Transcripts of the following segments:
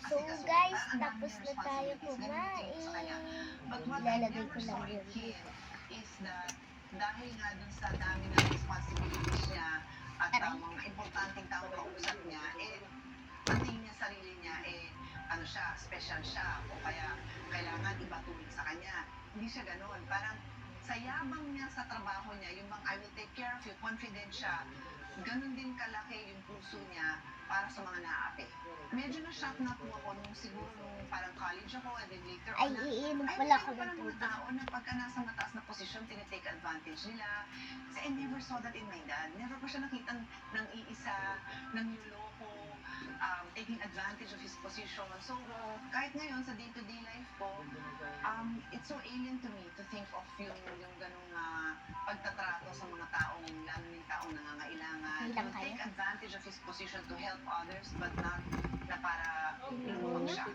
So guys, tapos na tayo kumain. Ilalagay ko lang yun dito. Is that dahil nga dun sa dami ng responsibilities niya at mga importanteng taong kausap niya, ang tingin niya sarili niya, ano siya, special siya, o kaya kailangan ibatuloy sa kanya. Hindi siya ganun. Parang sa yabang niya sa trabaho niya, yung bang I will take care of you, confident siya, ganun din kalaki yung puso niya para sa mga naapi. Medyo na-shock na po ako nung siguro nung parang college ako, and then later Ay, on na, iinom ay, pala meron ako ng pala mga tubig. tao na pagka nasa mataas na posisyon, tinitake advantage nila. Kasi I never saw that in my dad. Never ko siya nakita ng iisa, ng niloko, taking advantage of his position. So, kahit ngayon sa day-to-day life ko, it's so alien to me to think of yung ganung pagtatrato sa mga taong, lalo yung taong nangangailangan. Bilang He'll take kayo? advantage of his position to help others, but not na para lumubog siya.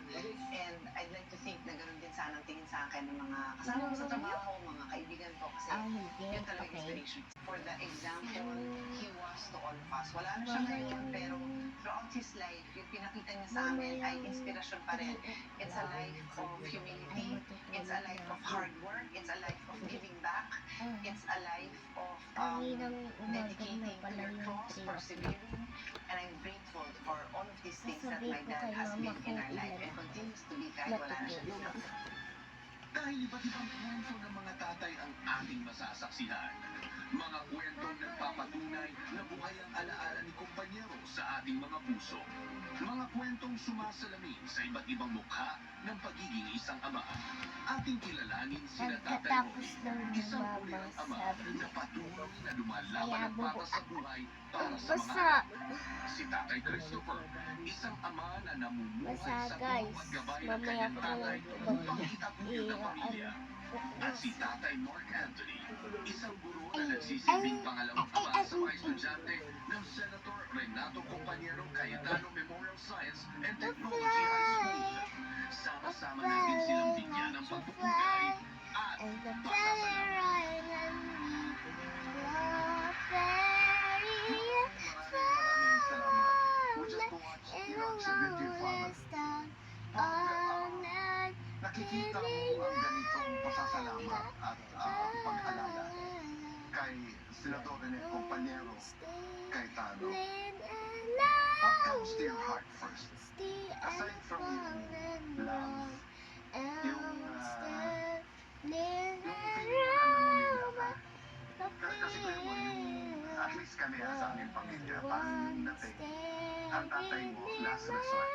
And I'd like to think na ganun din sana ang tingin sa akin ng mga kasama ko sa trabaho, mga kaibigan ko, kasi Hindi. yun talaga Okay. inspiration. For the example he was to all of us. Wala na siya ngayon, pero throughout his life, yung pinakita niya sa amin ay inspirasyon pa rin. It's a life of humility, it's a life of hard work, it's a life of giving back, it's a life of Kaninang umaga na dedicating to pala your yung cause, 3 persevering, and I'm grateful for all of these things that my Sasabihin ko dad kay has mama been in kung our life ilan and continues to be kahit wala na siya dito. Dahil iba't ibang kwento ng mga tatay ang ating masasaksihan. Mga kwentong nagpapatunay na buhay ang alaala ni kumpanyero sa ating mga puso. Mga kwentong sumasalamin sa iba't ibang mukha ng pagiging isang ama. Ating kilalanin sina Tatay Pagkatapos Roy, ng isang mama, uliang ama sabi na niya, patuloy na lumalaban Kaya ng patas sa buhay para sa mga basa. anak. Si Tatay Christopher, isang ama na namumuhay Basa, sa guys. tulong at gabay ng Mamaya kanyang ko tatay lang upang itatuyod ang pamilya. At si Tatay Mark Anthony, isang guro na nagsisilbing pangalawang ama sa mga estudyante ng Senator Renato Compañero Cayetano Memorial Science and Technology High School. Sama-sama natin silang bigyan ng pagpupugay at And the pasasalamat. fairy and me, the fairy Maraming salamat. We just watched in the the tribute to your father. lowest down all night. Nakikita mo ang ganitong pasasalamat at pag-alala kay Senador Rene Compañero Cayetano. What comes to your heart first? Aside from yung love, yung feeling na kasi kuya mo at least kami sa aming pamilya, parang dating ang tatay mo, last resort.